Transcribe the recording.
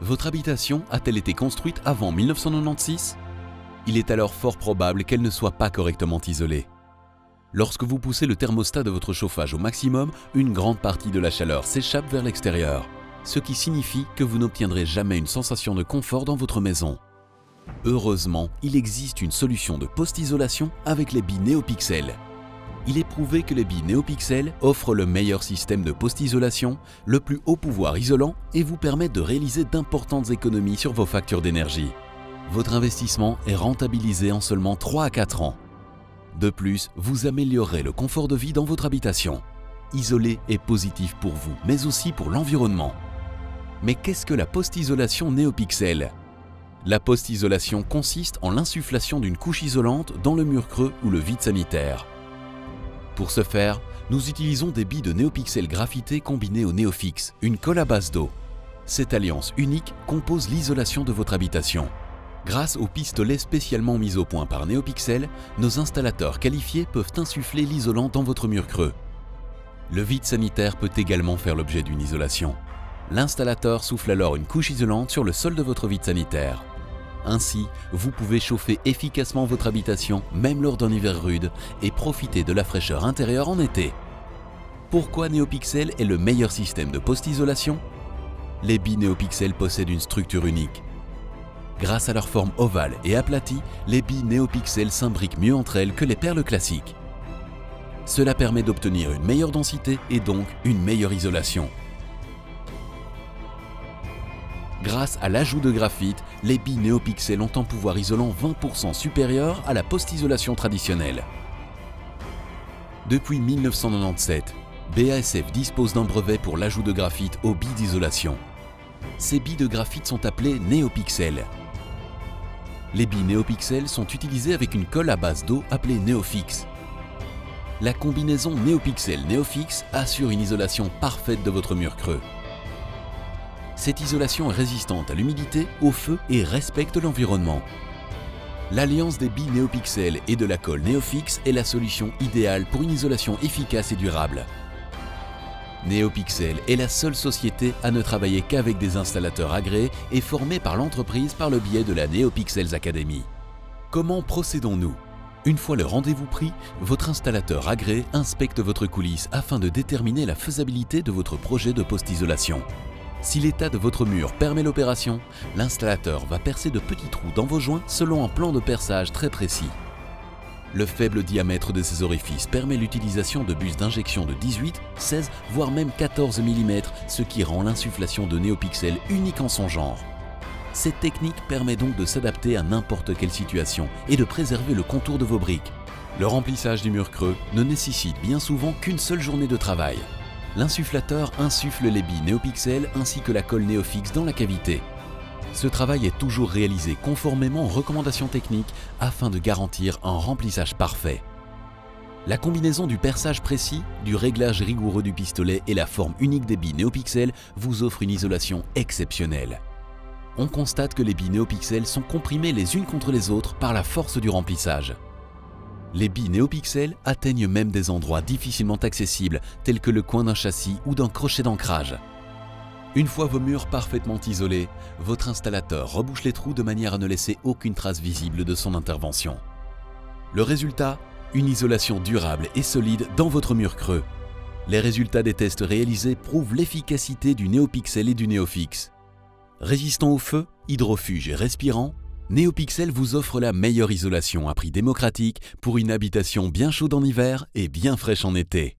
Votre habitation a-t-elle été construite avant 1996 ? Il est alors fort probable qu'elle ne soit pas correctement isolée. Lorsque vous poussez le thermostat de votre chauffage au maximum, une grande partie de la chaleur s'échappe vers l'extérieur, ce qui signifie que vous n'obtiendrez jamais une sensation de confort dans votre maison. Heureusement, il existe une solution de post-isolation avec les billes NeoPixel. Il est prouvé que les billes NeoPixel offrent le meilleur système de post-isolation, le plus haut pouvoir isolant et vous permettent de réaliser d'importantes économies sur vos factures d'énergie. Votre investissement est rentabilisé en seulement 3 à 4 ans. De plus, vous améliorerez le confort de vie dans votre habitation. Isoler est positif pour vous, mais aussi pour l'environnement. Mais qu'est-ce que la post-isolation NeoPixel ? La post-isolation consiste en l'insufflation d'une couche isolante dans le mur creux ou le vide sanitaire. Pour ce faire, nous utilisons des billes de NeoPixel graphitées combinées au NeoFix, une colle à base d'eau. Cette alliance unique compose l'isolation de votre habitation. Grâce aux pistolets spécialement mis au point par NeoPixel, nos installateurs qualifiés peuvent insuffler l'isolant dans votre mur creux. Le vide sanitaire peut également faire l'objet d'une isolation. L'installateur souffle alors une couche isolante sur le sol de votre vide sanitaire. Ainsi, vous pouvez chauffer efficacement votre habitation même lors d'un hiver rude et profiter de la fraîcheur intérieure en été. Pourquoi NeoPixel est le meilleur système de post-isolation ? Les billes NeoPixel possèdent une structure unique. Grâce à leur forme ovale et aplatie, les billes NeoPixel s'imbriquent mieux entre elles que les perles classiques. Cela permet d'obtenir une meilleure densité et donc une meilleure isolation. Grâce à l'ajout de graphite, les billes NeoPixel ont un pouvoir isolant 20% supérieur à la post-isolation traditionnelle. Depuis 1997, BASF dispose d'un brevet pour l'ajout de graphite aux billes d'isolation. Ces billes de graphite sont appelées NeoPixel. Les billes NeoPixel sont utilisées avec une colle à base d'eau appelée NeoFix. La combinaison NeoPixel-NeoFix assure une isolation parfaite de votre mur creux. Cette isolation est résistante à l'humidité, au feu et respecte l'environnement. L'alliance des billes NeoPixel et de la colle NeoFix est la solution idéale pour une isolation efficace et durable. NeoPixel est la seule société à ne travailler qu'avec des installateurs agréés et formés par l'entreprise par le biais de la NeoPixels Academy. Comment procédons-nous ? Une fois le rendez-vous pris, votre installateur agréé inspecte votre coulisse afin de déterminer la faisabilité de votre projet de post-isolation. Si l'état de votre mur permet l'opération, l'installateur va percer de petits trous dans vos joints selon un plan de perçage très précis. Le faible diamètre de ces orifices permet l'utilisation de bus d'injection de 18, 16, voire même 14 mm, ce qui rend l'insufflation de NeoPixel unique en son genre. Cette technique permet donc de s'adapter à n'importe quelle situation et de préserver le contour de vos briques. Le remplissage du mur creux ne nécessite bien souvent qu'une seule journée de travail. L'insufflateur insuffle les billes NeoPixel ainsi que la colle NeoFix dans la cavité. Ce travail est toujours réalisé conformément aux recommandations techniques afin de garantir un remplissage parfait. La combinaison du perçage précis, du réglage rigoureux du pistolet et la forme unique des billes NeoPixel vous offre une isolation exceptionnelle. On constate que les billes NeoPixel sont comprimées les unes contre les autres par la force du remplissage. Les billes NeoPixel atteignent même des endroits difficilement accessibles tels que le coin d'un châssis ou d'un crochet d'ancrage. Une fois vos murs parfaitement isolés, votre installateur rebouche les trous de manière à ne laisser aucune trace visible de son intervention. Le résultat ? Une isolation durable et solide dans votre mur creux. Les résultats des tests réalisés prouvent l'efficacité du NeoPixel et du NeoFix. Résistant au feu, hydrofuge et respirant, NeoPixel vous offre la meilleure isolation à prix démocratique pour une habitation bien chaude en hiver et bien fraîche en été.